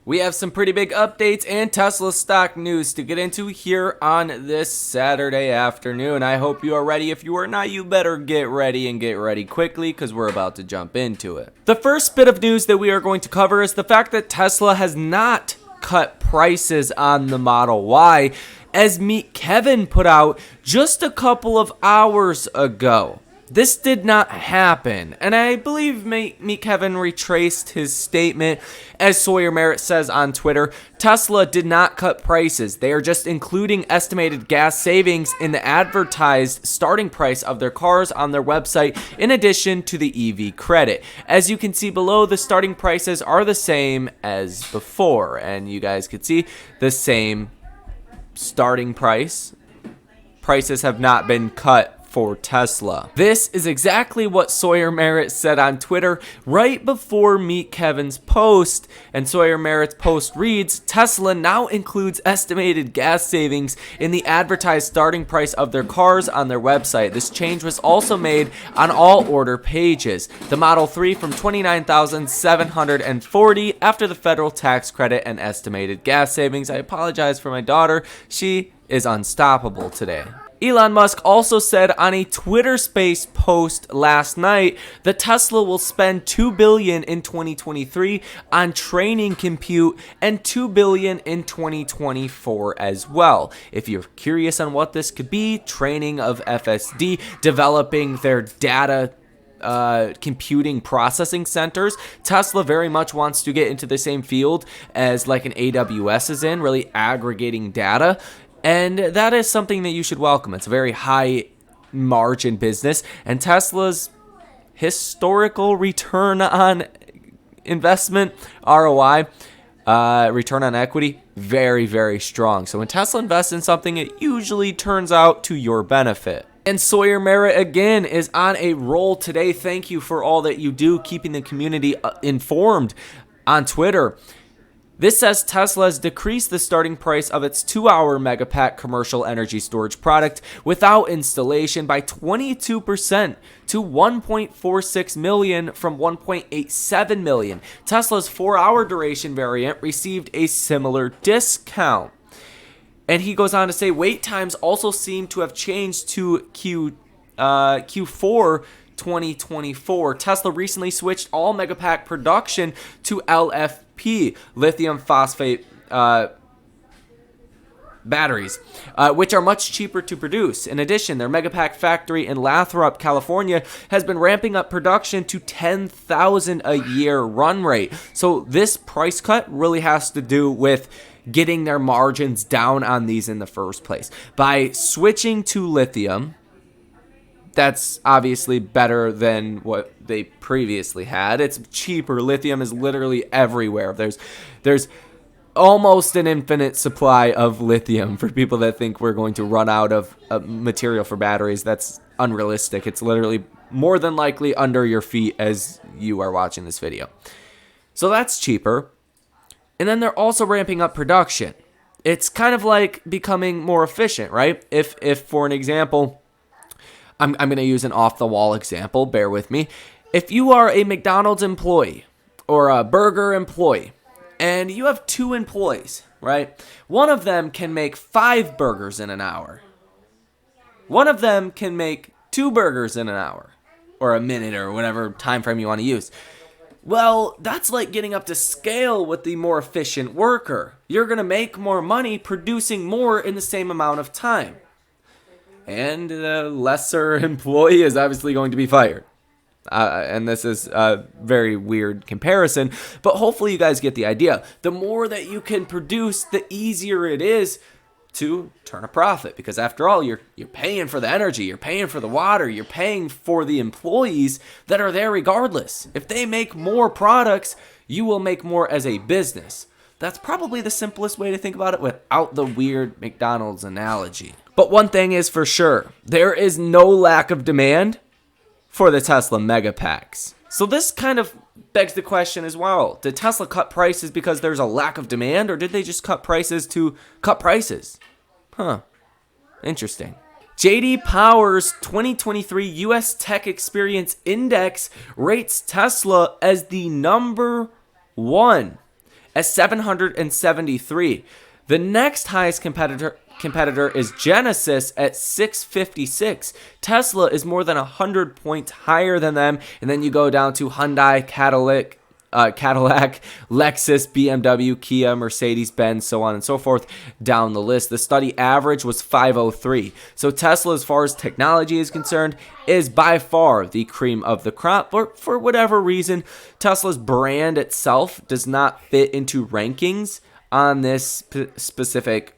We have some pretty big updates and Tesla stock news to get into here on this Saturday afternoon. I hope you are ready. If you are not, you better get ready and get ready quickly because we're about to jump into it. The first bit of news that we are going to cover is the fact that Tesla has not cut prices on the Model Y, as Meet Kevin put out just a couple of hours ago. This did not happen, and I believe Meet Kevin retraced his statement. As Sawyer Merritt says on Twitter, Tesla did not cut prices. They are just including estimated gas savings in the advertised starting price of their cars on their website, in addition to the EV credit. As you can see below, the starting prices are the same as before, and you guys can see the same starting price. Prices have not been cut for Tesla. This is exactly what Sawyer Merritt said on Twitter right before Meet Kevin's post, and Sawyer Merritt's post reads, Tesla now includes estimated gas savings in the advertised starting price of their cars on their website. This change was also made on all order pages. The Model 3 from $29,740 after the federal tax credit and estimated gas savings. I apologize for my daughter. She is unstoppable today. Elon Musk also said on a Twitter Space post last night that Tesla will spend $2 billion in 2023 on training compute and $2 billion in 2024 as well. If you're curious on what this could be, training of FSD, developing their data computing processing centers. Tesla very much wants to get into the same field as like an AWS is in, really aggregating data. And that is something that you should welcome. It's a very high margin business, and Tesla's historical return on investment, ROI, return on equity, very, very strong. So when Tesla invests in something, it usually turns out to your benefit. And Sawyer Merritt again is on a roll today. Thank you for all that you do, keeping the community informed on Twitter. This says Tesla has decreased the starting price of its 2-hour Megapack commercial energy storage product without installation by 22% to $1.46 million from $1.87 million. Tesla's 4-hour duration variant received a similar discount. And he goes on to say wait times also seem to have changed to Q4 2024. Tesla recently switched all Megapack production to LFP, lithium phosphate batteries, which are much cheaper to produce. In addition, their Megapack factory in Lathrop, California, has been ramping up production to 10,000 a year run rate. So this price cut really has to do with getting their margins down on these in the first place. By switching to lithium, that's obviously better than what they previously had. It's cheaper. Lithium is literally everywhere. There's almost an infinite supply of lithium. For people that think we're going to run out of material for batteries, that's unrealistic. It's literally more than likely under your feet as you are watching this video. So that's cheaper. And then they're also ramping up production. It's kind of like becoming more efficient, right? If for an example, I'm going to use an off-the-wall example. Bear with me. If you are a McDonald's employee or a burger employee, and you have 2 employees, right? One of them can make 5 burgers in an hour. One of them can make 2 burgers in an hour, or a minute, or whatever time frame you want to use. Well, that's like getting up to scale with the more efficient worker. You're going to make more money producing more in the same amount of time. And the lesser employee is obviously going to be fired. And this is a very weird comparison, but hopefully you guys get the idea. The more that you can produce, the easier it is to turn a profit, because after all, you're paying for the energy, you're paying for the water, you're paying for the employees that are there regardless. If they make more products, you will make more as a business. That's probably the simplest way to think about it without the weird McDonald's analogy. But one thing is for sure, there is no lack of demand for the Tesla Megapacks. So this kind of begs the question as well. Did Tesla cut prices because there's a lack of demand, or did they just cut prices to cut prices? Interesting. J.D. Power's 2023 U.S. Tech Experience Index rates Tesla as the number 1 at 773. The next highest competitor is Genesis at 656. Tesla is more than 100 points higher than them. And then you go down to Hyundai, Cadillac, Lexus, BMW, Kia, Mercedes-Benz, so on and so forth down the list. The study average was 503. So Tesla, as far as technology is concerned, is by far the cream of the crop. But for whatever reason, Tesla's brand itself does not fit into rankings on this specific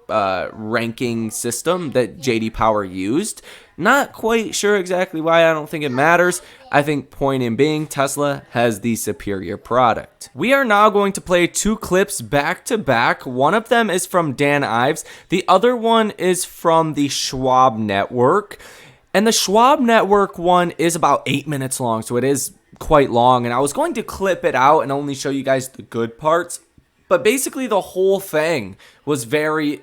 ranking system that JD Power used. Not quite sure exactly why. I don't think it matters. I think point in being, Tesla has the superior product. We are now going to play two clips back to back. One of them is from Dan Ives. The other one is from the Schwab Network. And the Schwab Network one is about 8 minutes long, so it is quite long. And I was going to clip it out and only show you guys the good parts. But basically the whole thing was very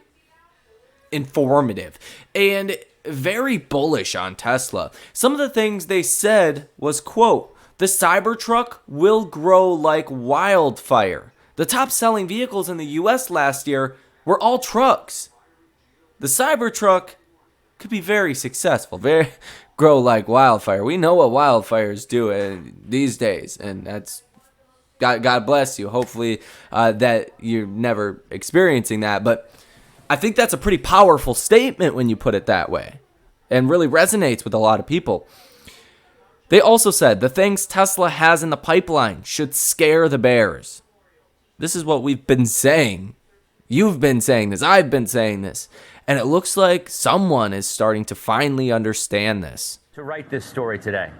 informative and very bullish on Tesla. Some of the things they said was, quote, "The Cybertruck will grow like wildfire. The top selling vehicles in the US last year were all trucks. The Cybertruck could be very successful, grow like wildfire." We know what wildfires do these days, and that's God bless you. Hopefully that you're never experiencing that. But I think that's a pretty powerful statement when you put it that way, and really resonates with a lot of people. They also said the things Tesla has in the pipeline should scare the bears. This is what we've been saying. You've been saying this. I've been saying this. And it looks like someone is starting to finally understand this. To write this story today.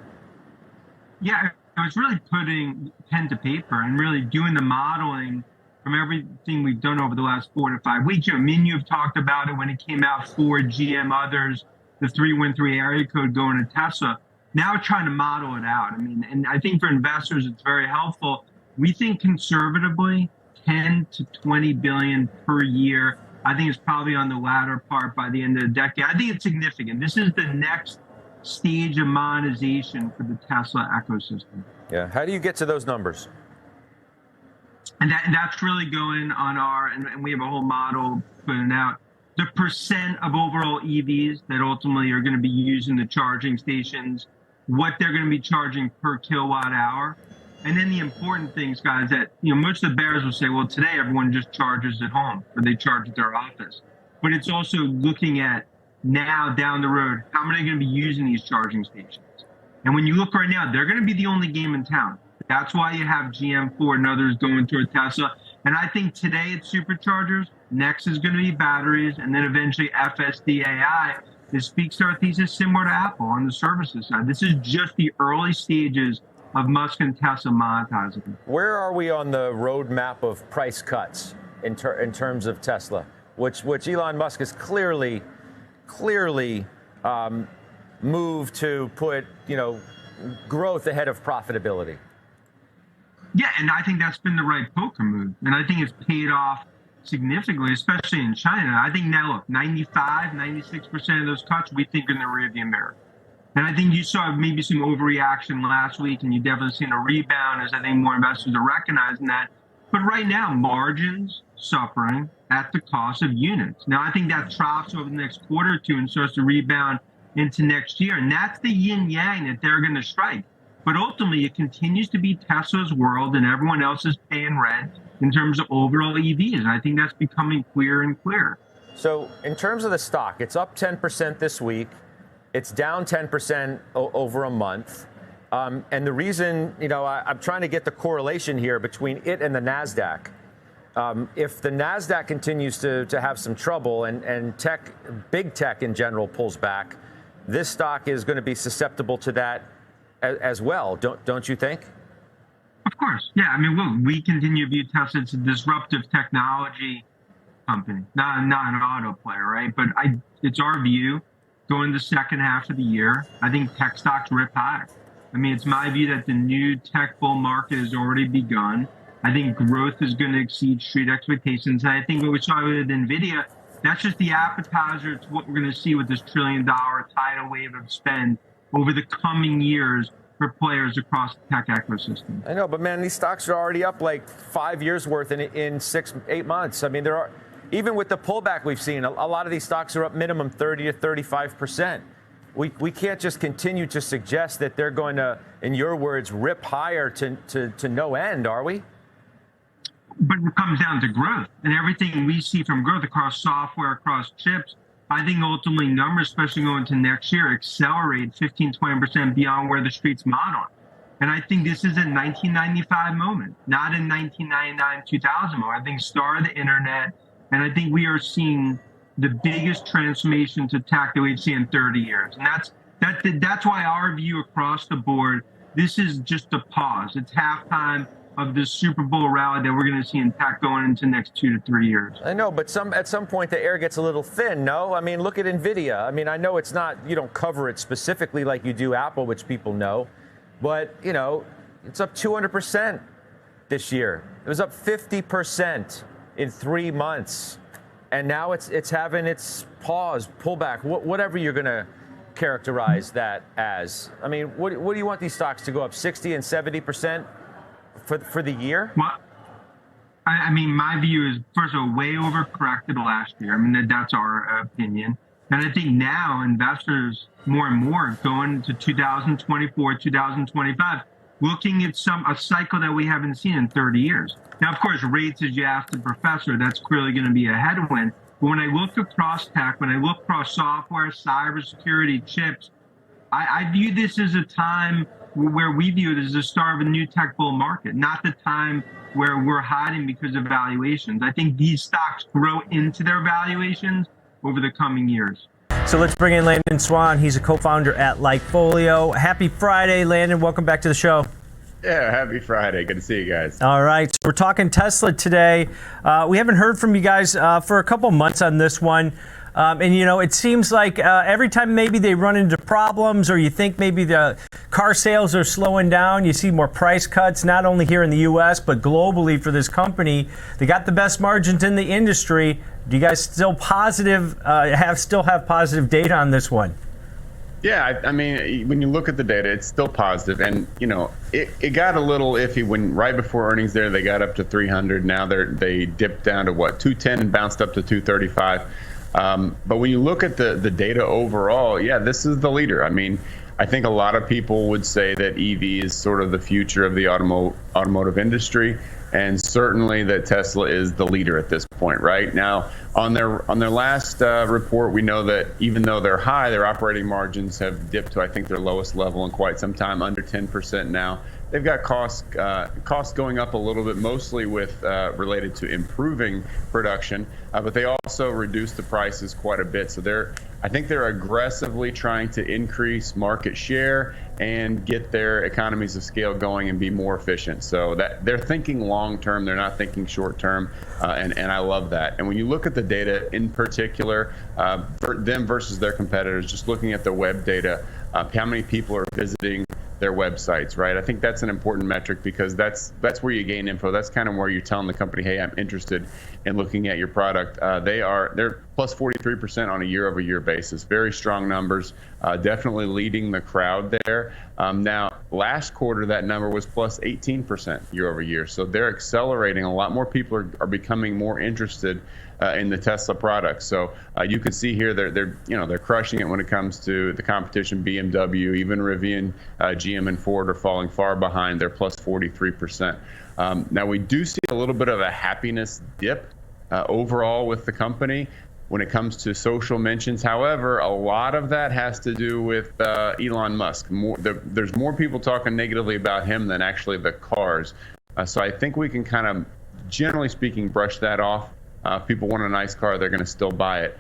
Yeah, I was really putting pen to paper and really doing the modeling from everything we've done over the last 4 to 5 weeks. Me and you have talked about it when it came out, Ford, GM, others, the 313 area code going to Tesla. Now trying to model it out. And I think for investors, it's very helpful. We think conservatively, 10 to 20 billion per year. I think it's probably on the latter part by the end of the decade. I think it's significant. This is the next stage of monetization for the Tesla ecosystem. Yeah. How do you get to those numbers? And that's really going on and we have a whole model putting out the percent of overall EVs that ultimately are going to be using the charging stations, what they're going to be charging per kilowatt hour. And then the important things, guys, that, most of the bears will say, well, today everyone just charges at home or they charge at their office. But it's also looking at now down the road, how many are going to be using these charging stations? And when you look right now, they're going to be the only game in town. That's why you have GM, Ford, and others going toward Tesla. And I think today it's superchargers. Next is going to be batteries. And then eventually FSD AI. This speaks to our thesis similar to Apple on the services side. This is just the early stages of Musk and Tesla monetizing. Where are we on the roadmap of price cuts in terms of Tesla, which Elon Musk has clearly moved to put, growth ahead of profitability? Yeah, and I think that's been the right poker move. And I think it's paid off significantly, especially in China. I think now, look, 95, 96% of those cuts we think are in the rearview mirror. And I think you saw maybe some overreaction last week, and you definitely seen a rebound as I think more investors are recognizing that. But right now, margins suffering at the cost of units. Now, I think that troughs over the next quarter or two and starts to rebound into next year. And that's the yin-yang that they're going to strike. But ultimately, it continues to be Tesla's world, and everyone else is paying rent in terms of overall EVs. And I think that's becoming clearer and clearer. So in terms of the stock, it's up 10% this week. It's down 10% over a month. And the reason, I'm trying to get the correlation here between it and the NASDAQ. If the NASDAQ continues to have some trouble and big tech in general pulls back, this stock is going to be susceptible to that as well, don't you think? Of course. Yeah. Look, we continue to view Tesla as a disruptive technology company, not an auto player, right? But it's our view going the second half of the year. I think tech stocks rip higher. It's my view that the new tech bull market has already begun. I think growth is going to exceed street expectations. And I think what we saw with NVIDIA, that's just the appetizer. It's what we're going to see with this $1 trillion tidal wave of spend over the coming years for players across the tech ecosystem. I know, but man, these stocks are already up like 5 years worth in 6-8 months. I mean, there are, even with the pullback we've seen, a lot of these stocks are up minimum 30 to 35%. We can't just continue to suggest that they're going to, in your words, rip higher to no end, are we? But it comes down to growth, and everything we see from growth across software, across chips, I think ultimately numbers, especially going to next year, accelerate 15-20% beyond where the street's modeling. And I think this is a 1995 moment, not a 1999, 2000 moment. I think start of the internet, and I think we are seeing the biggest transformation to tech that we've seen in 30 years. And that's why our view across the board, this is just a pause. It's halftime of this Super Bowl rally that we're going to see in tech going into the next 2 to 3 years. I know, but at some point the air gets a little thin, no? I mean, look at NVIDIA. I mean, I know it's not, you don't cover it specifically like you do Apple, which people know, but, you know, it's up 200% this year. It was up 50% in 3 months. And now it's having its pause, pullback, whatever you're going to characterize that as. I mean, what do you want these stocks to go up 60 and 70%? For the year? Well, I mean, my view is, first of all, way overcorrected last year. I mean, that's our opinion. And I think now investors more and more going to 2024, 2025, looking at a cycle that we haven't seen in 30 years. Now, of course, rates, as you asked the professor, that's clearly going to be a headwind. But when I look across tech, when I look across software, cybersecurity, chips, I view this as a time where we view it as the start of a new tech bull market, not the time where we're hiding because of valuations. I think these stocks grow into their valuations over the coming years. So let's bring in Landon Swan. He's a co-founder at Likefolio. Happy Friday, Landon. Welcome back to the show. Yeah, happy Friday. Good to see you guys. All right. So we're talking Tesla today. We haven't heard from you guys for a couple months on this one. And, you know, it seems like every time maybe they run into problems or you think maybe the car sales are slowing down, you see more price cuts, not only here in the U.S., but globally for this company. They got the best margins in the industry. Do you guys still have positive data on this one? Yeah, I mean, when you look at the data, it's still positive. And, you know, it got a little iffy when right before earnings there, they got up to 300. Now they dipped down to, 210 and bounced up to 235. But when you look at the data overall, yeah, this is the leader. I mean, I think a lot of people would say that EV is sort of the future of the automotive industry, and certainly that Tesla is the leader at this point. Right now, on their last report, we know that even though they're high, their operating margins have dipped to, I think, their lowest level in quite some time, under 10% now. They've got costs going up a little bit, mostly with related to improving production, but they also reduced the prices quite a bit. So I think they're aggressively trying to increase market share and get their economies of scale going and be more efficient. So that they're thinking long term, they're not thinking short term, and I love that. And when you look at the data in particular, for them versus their competitors, just looking at the web data, how many people are visiting their websites, right? I think that's an important metric because that's where you gain info. That's kind of where you're telling the company, hey, I'm interested in looking at your product. They're plus 43% on a year-over-year basis. Very strong numbers, definitely leading the crowd there. Now, last quarter, that number was plus 18% year-over-year. So they're accelerating. A lot more people are becoming more interested in the Tesla products. So you can see here they're crushing it when it comes to the competition. BMW, even Rivian, GM, and Ford are falling far behind. They're plus 43%. Now we do see a little bit of a happiness dip overall with the company when it comes to social mentions. However, a lot of that has to do with Elon Musk. There's more people talking negatively about him than actually the cars. So I think we can kind of, generally speaking, brush that off. If people want a nice car, they're going to still buy it.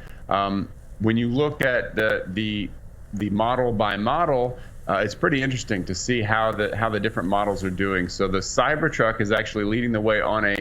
When you look at the model by model, it's pretty interesting to see how the different models are doing. So the Cybertruck is actually leading the way on a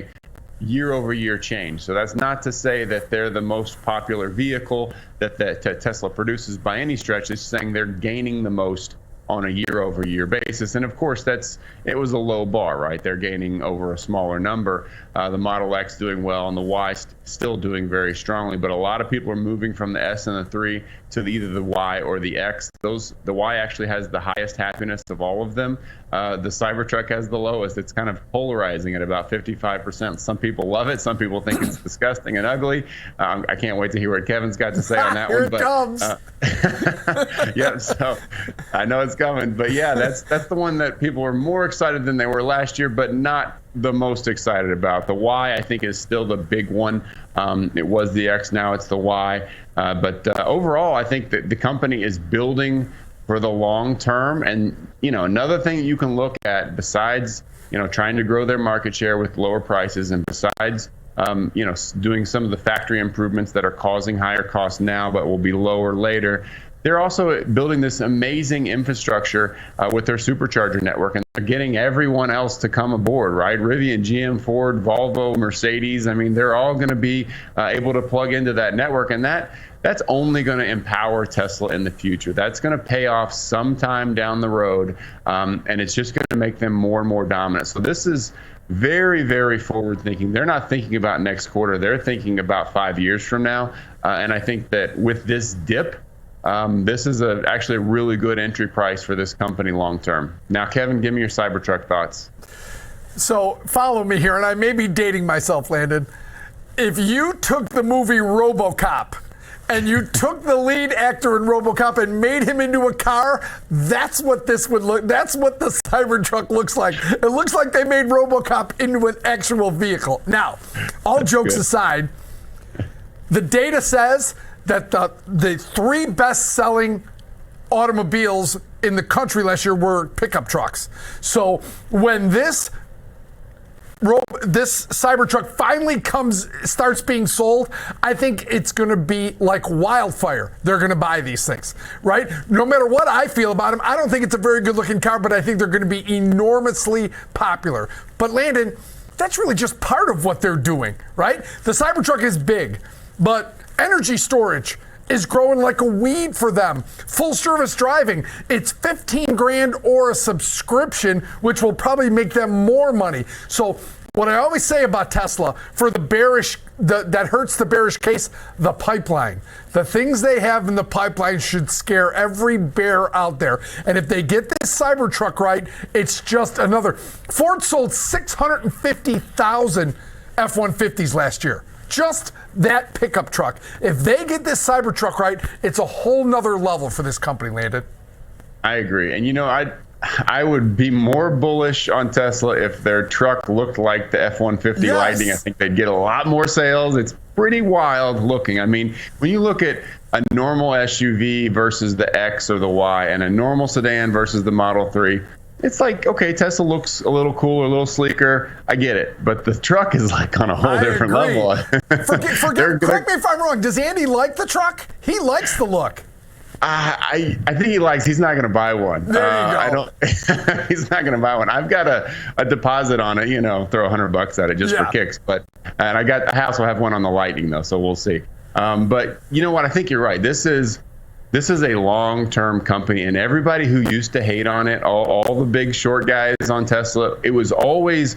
year-over-year change. So that's not to say that they're the most popular vehicle that Tesla produces by any stretch. It's saying they're gaining the most on a year-over-year basis. And of course, it was a low bar, right? They're gaining over a smaller number. The Model X doing well, and the Y still doing very strongly. But a lot of people are moving from the S and the 3 either the Y or the X. The Y actually has the highest happiness of all of them. The Cybertruck has the lowest. It's kind of polarizing at about 55%. Some people love it. Some people think it's disgusting and ugly. I can't wait to hear what Kevin's got to say on that Here one. it comes. Yeah, so I know it's coming. But yeah, that's the one that people are more excited than they were last year, but not the most excited about. The Y, I think, is still the big one. It was the X, now it's the Y. But overall, I think that the company is building for the long term. And, another thing you can look at besides, trying to grow their market share with lower prices, and besides, doing some of the factory improvements that are causing higher costs now, but will be lower later. They're also building this amazing infrastructure with their supercharger network, and they're getting everyone else to come aboard, right? Rivian, GM, Ford, Volvo, Mercedes. I mean, they're all going to be able to plug into that network, and that's only going to empower Tesla in the future. That's going to pay off sometime down the road, and it's just going to make them more and more dominant. So this is very, very forward thinking. They're not thinking about next quarter. They're thinking about 5 years from now. And I think that with this dip, this is actually a really good entry price for this company long term. Now, Kevin, give me your Cybertruck thoughts. So follow me here, and I may be dating myself, Landon. If you took the movie RoboCop and you took the lead actor in RoboCop and made him into a car, that's what this would look. That's what the Cybertruck looks like. It looks like they made RoboCop into an actual vehicle. Now, all jokes aside, the data says that the three best-selling automobiles in the country last year were pickup trucks. So when this Cybertruck finally starts being sold, I think it's going to be like wildfire. They're going to buy these things, right? No matter what I feel about them, I don't think it's a very good-looking car, but I think they're going to be enormously popular. But Landon, that's really just part of what they're doing, right? The Cybertruck is big, but energy storage is growing like a weed for them. Full service driving, it's 15 grand or a subscription, which will probably make them more money. So what I always say about Tesla, for the bearish, that hurts the bearish case, the pipeline. The things they have in the pipeline should scare every bear out there. And if they get this Cybertruck right, it's just another. Ford sold 650,000 F-150s last year. Just that pickup truck. If they get this Cybertruck right, it's a whole nother level for this company, Landon. I agree. And I would be more bullish on Tesla if their truck looked like the F-150 Yes. Lightning. I think they'd get a lot more sales. It's pretty wild looking. I mean, when you look at a normal SUV versus the X or the Y, and a normal sedan versus the Model 3, it's like, okay, Tesla looks a little cooler, a little sleeker. I get it. But the truck is like on a whole different agree. level. Correct me if I'm wrong. Does Andy like the truck? He likes the look. I think he's not going to buy one. There you go. He's not going to buy one. I've got a deposit on it, throw $100 at it just for kicks. And I also have one on the Lightning though, so we'll see. But you know what? I think you're right. This is a long-term company, and everybody who used to hate on it, all the big short guys on Tesla, it was always,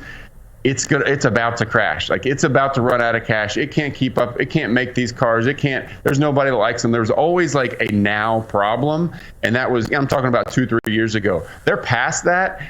it's about to crash. Like, it's about to run out of cash. It can't keep up. It can't make these cars. There's nobody that likes them. There's always like a now problem. And that was, I'm talking about 2-3 years ago. They're past that.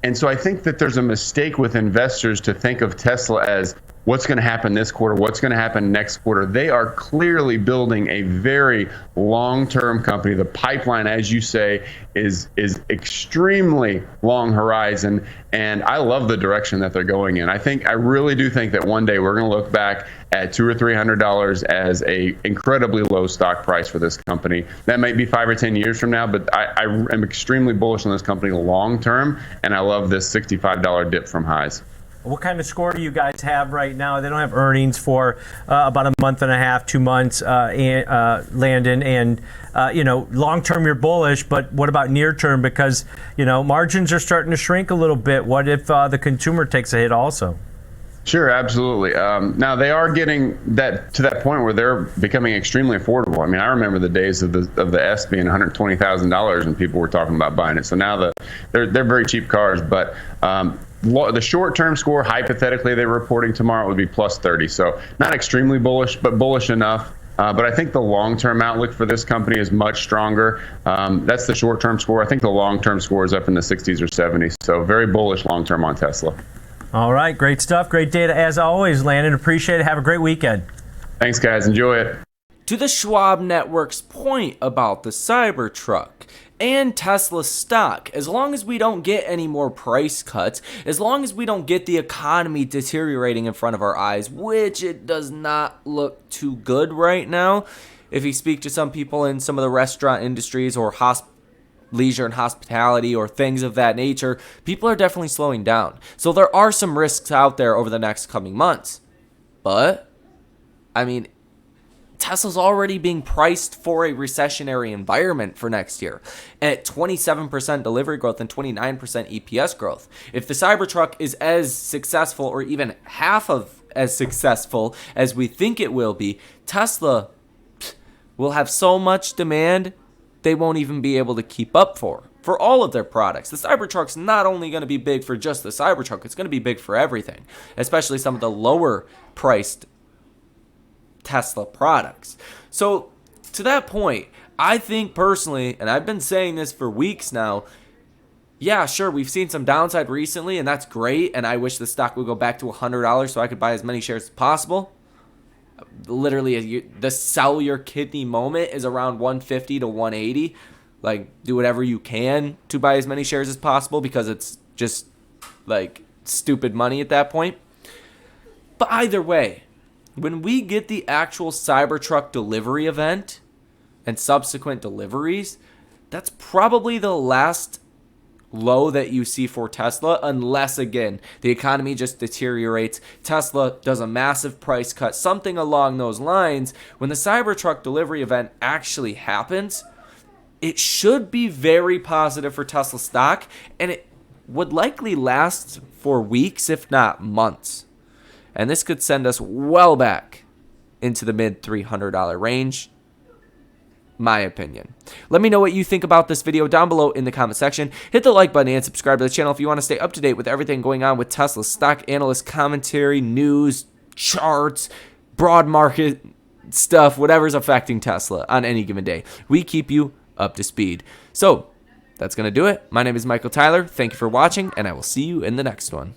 And so I think that there's a mistake with investors to think of Tesla as what's going to happen this quarter, what's going to happen next quarter. They are clearly building a very long-term company. The pipeline, as you say, is extremely long horizon, and I love the direction that they're going in. I really do think that one day we're going to look back at $200 or $300 as a incredibly low stock price for this company. That might be 5 or 10 years from now, but I am extremely bullish on this company long term, and I love this $65 dip from highs. What kind of score do you guys have right now? They don't have earnings for about a month and a half, 2 months, Landon. And, long term you're bullish, but what about near term? Because, margins are starting to shrink a little bit. What if the consumer takes a hit also? Sure, absolutely. Now they are getting to that point where they're becoming extremely affordable. I mean, I remember the days of the S being $120,000 and people were talking about buying it. So now they're very cheap cars, but the short-term score, hypothetically, they're reporting tomorrow would be plus 30. So not extremely bullish, but bullish enough. But I think the long-term outlook for this company is much stronger. That's the short-term score. I think the long-term score is up in the 60s or 70s. So very bullish long-term on Tesla. All right, great stuff. Great data as always, Landon. Appreciate it. Have a great weekend. Thanks, guys. Enjoy it. To the Schwab Network's point about the Cybertruck and Tesla stock, as long as we don't get any more price cuts, as long as we don't get the economy deteriorating in front of our eyes, which it does not look too good right now. If you speak to some people in some of the restaurant industries or leisure and hospitality or things of that nature, people are definitely slowing down. So there are some risks out there over the next coming months. But, I mean, Tesla's already being priced for a recessionary environment for next year at 27% delivery growth and 29% EPS growth. If the Cybertruck is as successful or even half of as successful as we think it will be, Tesla will have so much demand they won't even be able to keep up for all of their products. The Cybertruck's not only going to be big for just the Cybertruck, it's going to be big for everything, especially some of the lower priced Tesla products. So to that point, I think personally, and I've been saying this for weeks now, yeah, sure, we've seen some downside recently, and that's great, and I wish the stock would go back to $100 so I could buy as many shares as possible. Literally, the sell your kidney moment is around 150 to 180. Like, do whatever you can to buy as many shares as possible because it's just, like, stupid money at that point. But either way, when we get the actual Cybertruck delivery event and subsequent deliveries, that's probably the last low that you see for Tesla, unless, again, the economy just deteriorates, Tesla does a massive price cut, something along those lines. When the Cybertruck delivery event actually happens, it should be very positive for Tesla stock, and it would likely last for weeks, if not months. And this could send us well back into the mid $300 range. My opinion. Let me know what you think about this video down below in the comment section. Hit the like button and subscribe to the channel if you want to stay up to date with everything going on with Tesla stock analyst commentary, news, charts, broad market stuff, whatever's affecting Tesla on any given day. We keep you up to speed. So that's going to do it. My name is Michael Tyler. Thank you for watching, and I will see you in the next one.